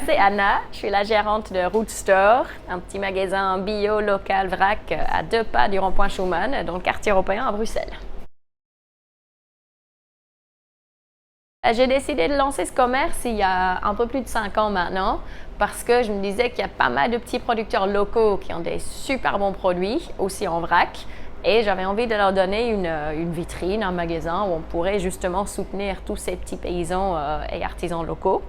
c'est Anna, je suis la gérante de Root Store, un petit magasin bio local vrac à 2 pas du rond-point Schumann dans le quartier européen à Bruxelles. J'ai décidé de lancer ce commerce il y a un peu plus de 5 ans maintenant parce que je me disais qu'il y a pas mal de petits producteurs locaux qui ont des super bons produits, aussi en vrac. Et j'avais envie de leur donner une vitrine, un magasin où on pourrait justement soutenir tous ces petits paysans et artisans locaux.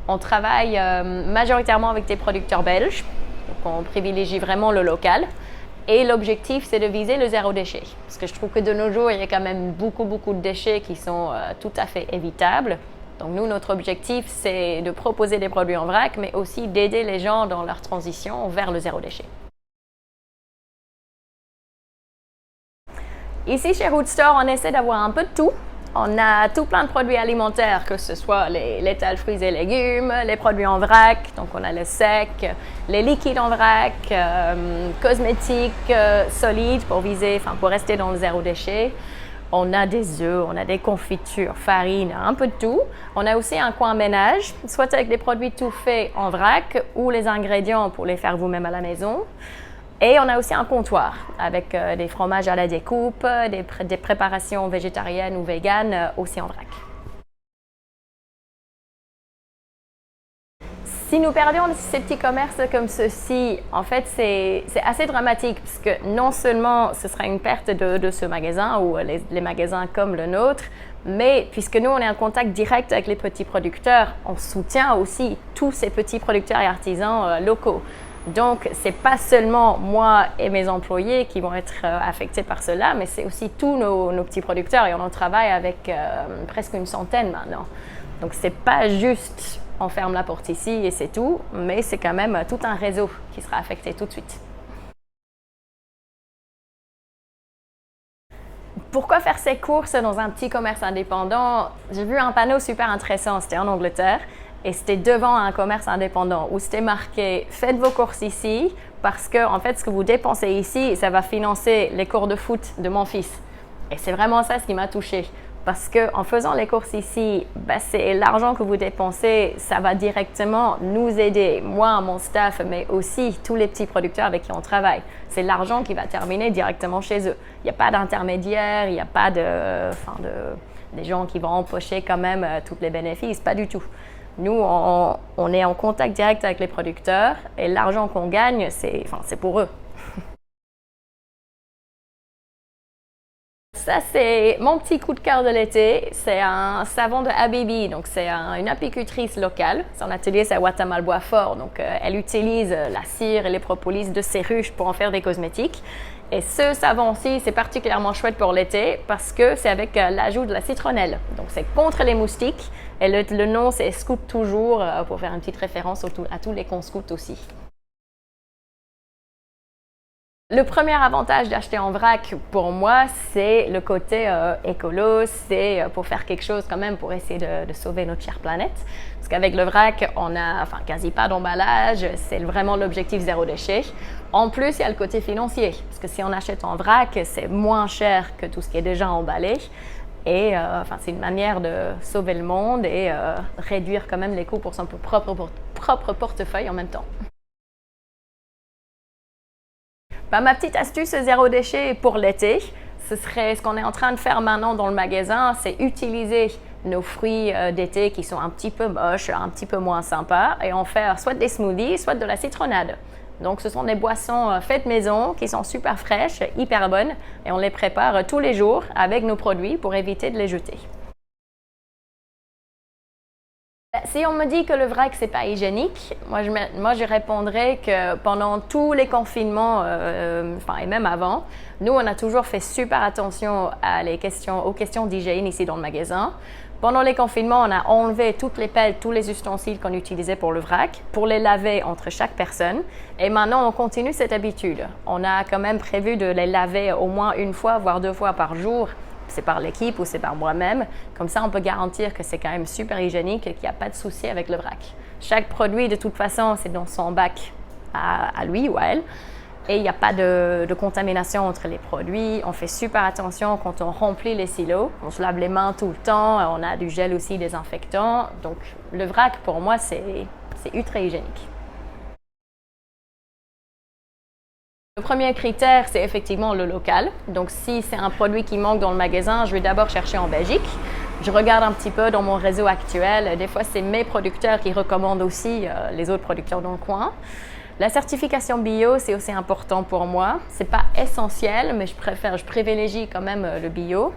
On travaille majoritairement avec des producteurs belges, donc on privilégie vraiment le local. Et l'objectif, c'est de viser le zéro déchet. Parce que je trouve que de nos jours, il y a quand même beaucoup de déchets qui sont tout à fait évitables. Donc nous, notre objectif, c'est de proposer des produits en vrac, mais aussi d'aider les gens dans leur transition vers le zéro déchet. Ici, chez Root Store, on essaie d'avoir un peu de tout. On a tout plein de produits alimentaires, que ce soit les laitages, fruits et légumes, les produits en vrac, donc on a le sec, les liquides en vrac, cosmétiques solides pour rester dans le zéro déchet. On a des œufs, on a des confitures, farine, un peu de tout. On a aussi un coin ménage, soit avec des produits tout faits en vrac ou les ingrédients pour les faire vous-même à la maison. Et on a aussi un comptoir avec des fromages à la découpe, des préparations végétariennes ou véganes aussi en vrac. Si nous perdions ces petits commerces comme ceci, en fait, c'est assez dramatique parce que non seulement ce sera une perte de ce magasin ou les magasins comme le nôtre, mais puisque nous, on est en contact direct avec les petits producteurs, on soutient aussi tous ces petits producteurs et artisans locaux. Donc, ce n'est pas seulement moi et mes employés qui vont être affectés par cela, mais c'est aussi tous nos petits producteurs et on en travaille avec presque une centaine maintenant. Donc, ce n'est pas juste on ferme la porte ici et c'est tout, mais c'est quand même tout un réseau qui sera affecté tout de suite. Pourquoi faire ses courses dans un petit commerce indépendant? J'ai vu un panneau super intéressant, c'était en Angleterre. Et c'était devant un commerce indépendant où c'était marqué « Faites vos courses ici parce que en fait, ce que vous dépensez ici, ça va financer les cours de foot de mon fils. » Et c'est vraiment ça ce qui m'a touchée. Parce qu'en faisant les courses ici, c'est l'argent que vous dépensez, ça va directement nous aider, moi, mon staff, mais aussi tous les petits producteurs avec qui on travaille. C'est l'argent qui va terminer directement chez eux. Il n'y a pas d'intermédiaire, il n'y a pas des gens qui vont empocher quand même tous les bénéfices, pas du tout. Nous, on est en contact direct avec les producteurs et l'argent qu'on gagne, c'est pour eux. Ça, c'est mon petit coup de cœur de l'été. C'est un savon de Habibi. Donc, c'est une apicultrice locale. Son atelier, c'est à Ouattama-le-Bois-Fort. Donc, elle utilise la cire et les propolis de ses ruches pour en faire des cosmétiques. Et ce savon-ci, c'est particulièrement chouette pour l'été parce que c'est avec l'ajout de la citronnelle. Donc, c'est contre les moustiques. Et le nom, c'est Scout Toujours pour faire une petite référence à tous les cons scouts aussi. Le premier avantage d'acheter en vrac pour moi, c'est le côté écolo, c'est pour faire quelque chose quand même pour essayer de sauver notre chère planète. Parce qu'avec le vrac, on a quasi pas d'emballage, c'est vraiment l'objectif zéro déchet. En plus, il y a le côté financier, parce que si on achète en vrac, c'est moins cher que tout ce qui est déjà emballé. Et c'est une manière de sauver le monde et réduire quand même les coûts pour son propre portefeuille en même temps. Ma petite astuce zéro déchet pour l'été, ce serait ce qu'on est en train de faire maintenant dans le magasin, c'est utiliser nos fruits d'été qui sont un petit peu moches, un petit peu moins sympas et en faire soit des smoothies, soit de la citronnade. Donc ce sont des boissons faites maison qui sont super fraîches, hyper bonnes et on les prépare tous les jours avec nos produits pour éviter de les jeter. Si on me dit que le vrac, c'est pas hygiénique, moi je répondrais que pendant tous les confinements, et même avant, nous, on a toujours fait super attention aux questions d'hygiène ici dans le magasin. Pendant les confinements, on a enlevé toutes les pelles, tous les ustensiles qu'on utilisait pour le vrac, pour les laver entre chaque personne. Et maintenant, on continue cette habitude. On a quand même prévu de les laver au moins une fois, voire 2 fois par jour. C'est par l'équipe ou c'est par moi-même. Comme ça, on peut garantir que c'est quand même super hygiénique et qu'il n'y a pas de souci avec le vrac. Chaque produit, de toute façon, c'est dans son bac à lui ou à elle. Et il n'y a pas de contamination entre les produits. On fait super attention quand on remplit les silos. On se lave les mains tout le temps. On a du gel aussi désinfectant. Donc le vrac, pour moi, c'est ultra hygiénique. Le premier critère, c'est effectivement le local. Donc, si c'est un produit qui manque dans le magasin, je vais d'abord chercher en Belgique. Je regarde un petit peu dans mon réseau actuel. Des fois, c'est mes producteurs qui recommandent aussi les autres producteurs dans le coin. La certification bio, c'est aussi important pour moi. Ce n'est pas essentiel, mais je privilégie quand même le bio.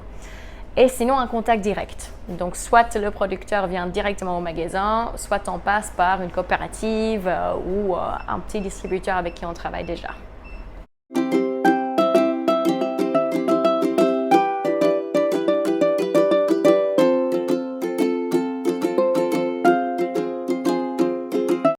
Et sinon, un contact direct. Donc, soit le producteur vient directement au magasin, soit on passe par une coopérative ou un petit distributeur avec qui on travaille déjà.